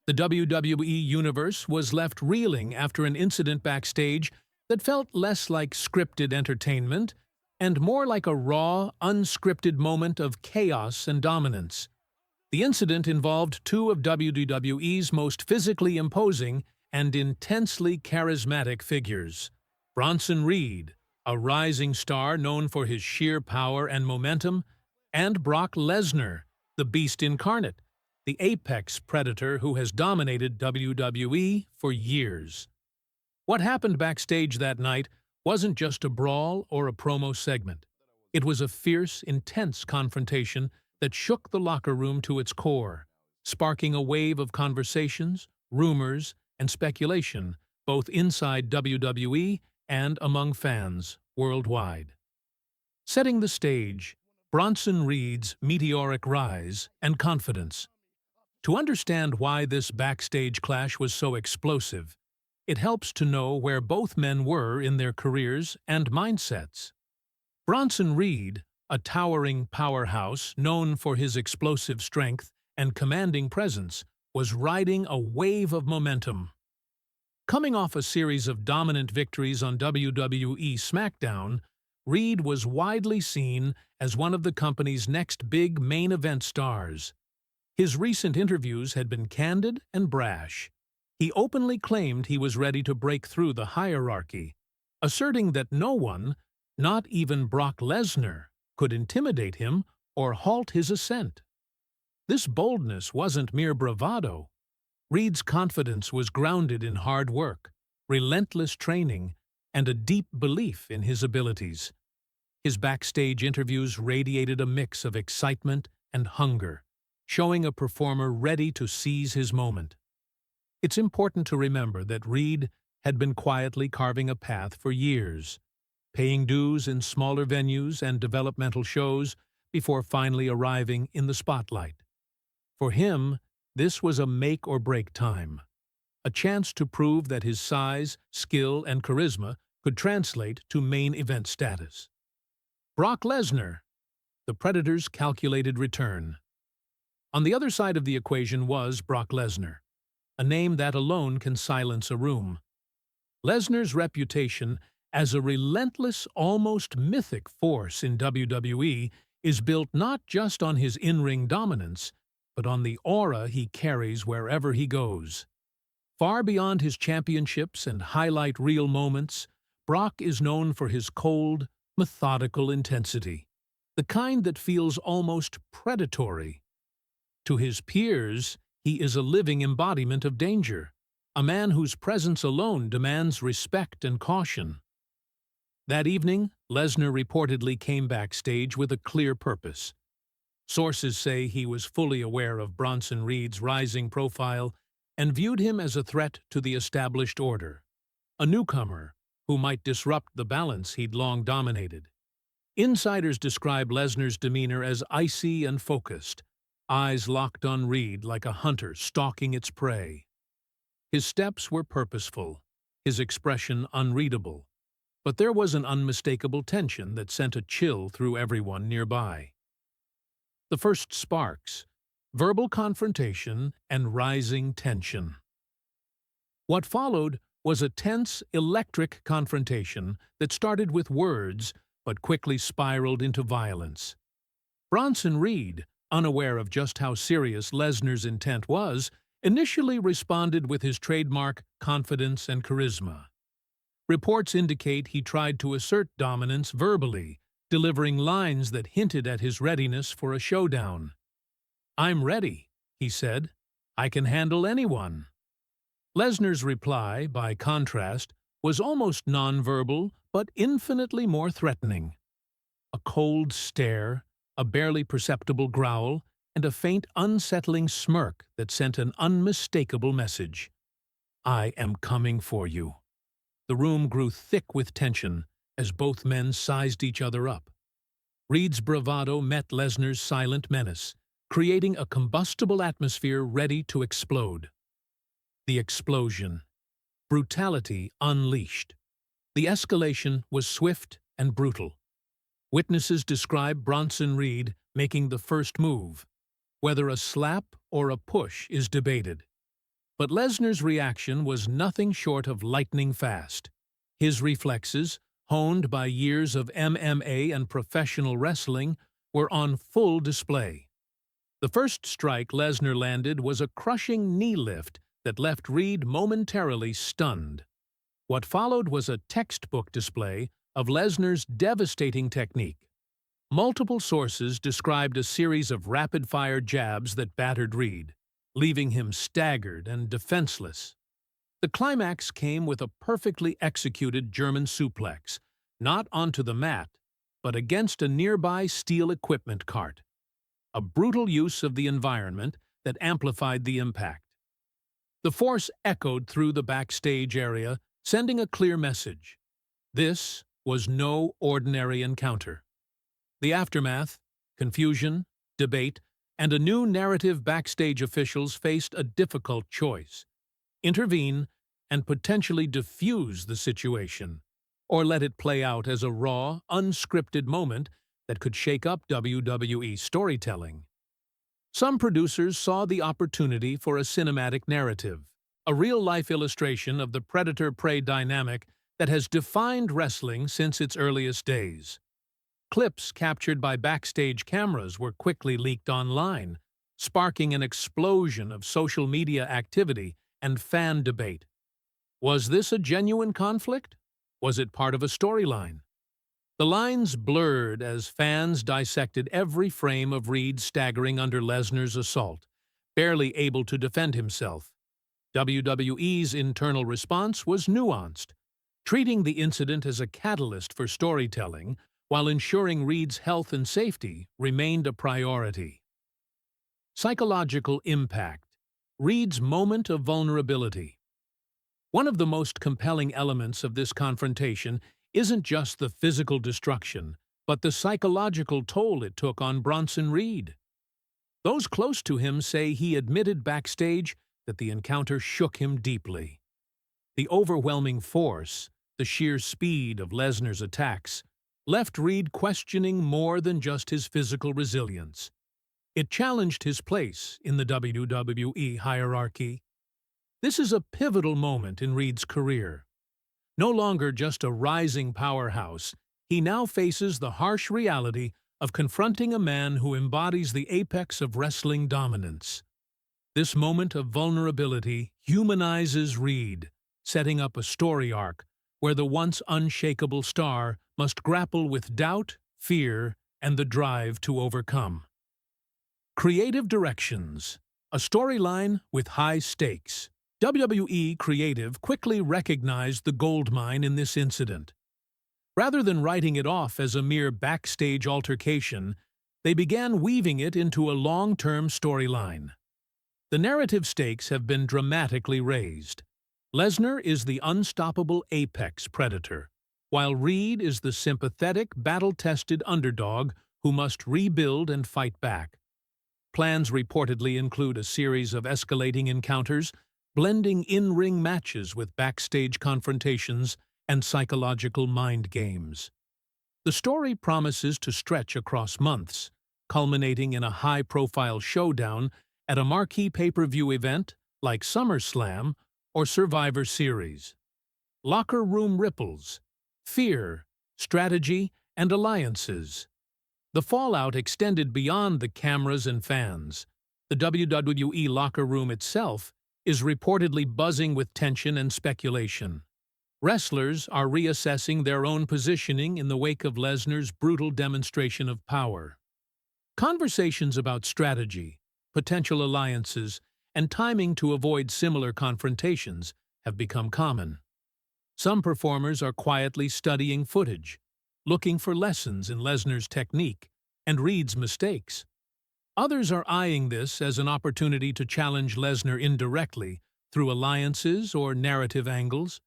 The WWE Universe was left reeling after an incident backstage that felt less like scripted entertainment and more like a raw, unscripted moment of chaos and dominance. The incident involved two of WWE's most physically imposing and intensely charismatic figures. Bronson Reed, a rising star known for his sheer power and momentum, and Brock Lesnar, the Beast Incarnate, the apex predator who has dominated WWE for years. What happened backstage that night wasn't just a brawl or a promo segment. It was a fierce, intense confrontation that shook the locker room to its core, sparking a wave of conversations, rumors, and speculation, both inside WWE and among fans worldwide. Setting the stage, Bronson Reed's meteoric rise and confidence. To understand why this backstage clash was so explosive, it helps to know where both men were in their careers and mindsets. Bronson Reed, a towering powerhouse known for his explosive strength and commanding presence, was riding a wave of momentum. Coming off a series of dominant victories on WWE SmackDown, Reed was widely seen as one of the company's next big main event stars. His recent interviews had been candid and brash. He openly claimed he was ready to break through the hierarchy, asserting that no one, not even Brock Lesnar, could intimidate him or halt his ascent. This boldness wasn't mere bravado. Reed's confidence was grounded in hard work, relentless training, and a deep belief in his abilities. His backstage interviews radiated a mix of excitement and hunger, showing a performer ready to seize his moment. It's important to remember that Reed had been quietly carving a path for years, paying dues in smaller venues and developmental shows before finally arriving in the spotlight. For him, this was a make-or-break time, a chance to prove that his size, skill, and charisma could translate to main event status. Brock Lesnar, the Predator's calculated return. On the other side of the equation was Brock Lesnar, a name that alone can silence a room. Lesnar's reputation as a relentless, almost mythic force in WWE is built not just on his in-ring dominance, but on the aura he carries wherever he goes. Far beyond his championships and highlight reel moments, Brock is known for his cold, methodical intensity, the kind that feels almost predatory. To his peers, he is a living embodiment of danger, a man whose presence alone demands respect and caution. That evening, Lesnar reportedly came backstage with a clear purpose. Sources say he was fully aware of Bronson Reed's rising profile and viewed him as a threat to the established order, a newcomer who might disrupt the balance he'd long dominated. Insiders describe Lesnar's demeanor as icy and focused, eyes locked on Reed like a hunter stalking its prey. His steps were purposeful, his expression unreadable, but there was an unmistakable tension that sent a chill through everyone nearby. The first sparks, verbal confrontation and rising tension. What followed was a tense, electric confrontation that started with words but quickly spiraled into violence. Bronson Reed, unaware of just how serious Lesnar's intent was, initially responded with his trademark confidence and charisma. Reports indicate he tried to assert dominance verbally, delivering lines that hinted at his readiness for a showdown. "I'm ready," he said. "I can handle anyone." Lesnar's reply, by contrast, was almost nonverbal but infinitely more threatening. A cold stare, a barely perceptible growl, and a faint, unsettling smirk that sent an unmistakable message. "I am coming for you." The room grew thick with tension as both men sized each other up. Reed's bravado met Lesnar's silent menace, creating a combustible atmosphere ready to explode. The explosion. Brutality unleashed. The escalation was swift and brutal. Witnesses describe Bronson Reed making the first move. Whether a slap or a push is debated. But Lesnar's reaction was nothing short of lightning fast. His reflexes, honed by years of MMA and professional wrestling, were on full display. The first strike Lesnar landed was a crushing knee lift that left Reed momentarily stunned. What followed was a textbook display of Lesnar's devastating technique. Multiple sources described a series of rapid-fire jabs that battered Reed, leaving him staggered and defenseless. The climax came with a perfectly executed German suplex, not onto the mat, but against a nearby steel equipment cart. A brutal use of the environment that amplified the impact. The force echoed through the backstage area, sending a clear message. This was no ordinary encounter. The aftermath, confusion, debate, and a new narrative. Backstage officials faced a difficult choice: intervene and potentially defuse the situation, or let it play out as a raw, unscripted moment that could shake up WWE storytelling. Some producers saw the opportunity for a cinematic narrative, a real-life illustration of the predator-prey dynamic that has defined wrestling since its earliest days. Clips captured by backstage cameras were quickly leaked online, sparking an explosion of social media activity and fan debate. Was this a genuine conflict? Was it part of a storyline? The lines blurred as fans dissected every frame of Reed staggering under Lesnar's assault, barely able to defend himself. WWE's internal response was nuanced, treating the incident as a catalyst for storytelling while ensuring Reed's health and safety remained a priority. Psychological impact. Reed's moment of vulnerability. One of the most compelling elements of this confrontation isn't just the physical destruction, but the psychological toll it took on Bronson Reed. Those close to him say he admitted backstage that the encounter shook him deeply. The overwhelming force, the sheer speed of Lesnar's attacks, left Reed questioning more than just his physical resilience. It challenged his place in the WWE hierarchy. This is a pivotal moment in Reed's career. No longer just a rising powerhouse, he now faces the harsh reality of confronting a man who embodies the apex of wrestling dominance. This moment of vulnerability humanizes Reed, setting up a story arc where the once unshakable star must grapple with doubt, fear, and the drive to overcome. Creative directions. A storyline with high stakes. WWE Creative quickly recognized the goldmine in this incident. Rather than writing it off as a mere backstage altercation, they began weaving it into a long-term storyline. The narrative stakes have been dramatically raised. Lesnar is the unstoppable apex predator, while Reed is the sympathetic, battle-tested underdog who must rebuild and fight back. Plans reportedly include a series of escalating encounters, blending in-ring matches with backstage confrontations and psychological mind games. The story promises to stretch across months, culminating in a high-profile showdown at a marquee pay-per-view event like SummerSlam or Survivor Series. Locker room ripples, fear, strategy, and alliances. The fallout extended beyond the cameras and fans. The WWE locker room itself is reportedly buzzing with tension and speculation. Wrestlers are reassessing their own positioning in the wake of Lesnar's brutal demonstration of power. Conversations about strategy, potential alliances, and timing to avoid similar confrontations have become common. Some performers are quietly studying footage, looking for lessons in Lesnar's technique and Reed's mistakes. Others are eyeing this as an opportunity to challenge Lesnar indirectly through alliances or narrative angles.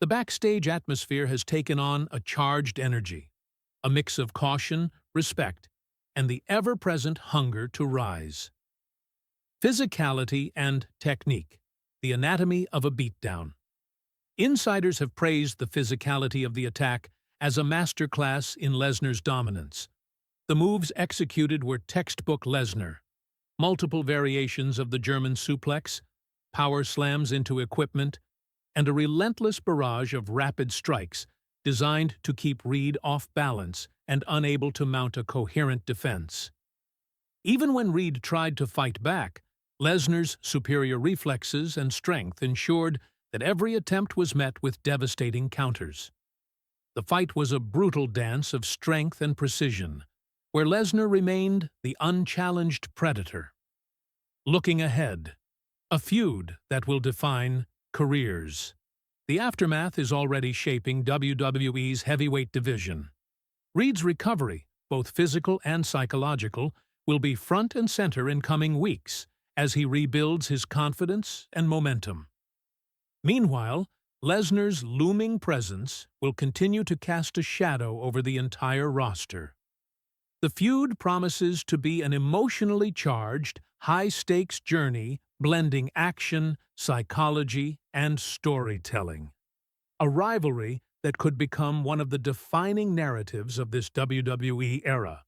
The backstage atmosphere has taken on a charged energy, a mix of caution, respect, and the ever-present hunger to rise. Physicality and technique, the anatomy of a beatdown. Insiders have praised the physicality of the attack as a masterclass in Lesnar's dominance. The moves executed were textbook Lesnar. Multiple variations of the German suplex, power slams into equipment, and a relentless barrage of rapid strikes designed to keep Reed off balance and unable to mount a coherent defense. Even when Reed tried to fight back, Lesnar's superior reflexes and strength ensured that every attempt was met with devastating counters. The fight was a brutal dance of strength and precision, where Lesnar remained the unchallenged predator. Looking ahead, a feud that will define careers. The aftermath is already shaping WWE's heavyweight division. Reed's recovery, both physical and psychological, will be front and center in coming weeks as he rebuilds his confidence and momentum. Meanwhile, Lesnar's looming presence will continue to cast a shadow over the entire roster. The feud promises to be an emotionally charged, high-stakes journey blending action, psychology, and storytelling. A rivalry that could become one of the defining narratives of this WWE era.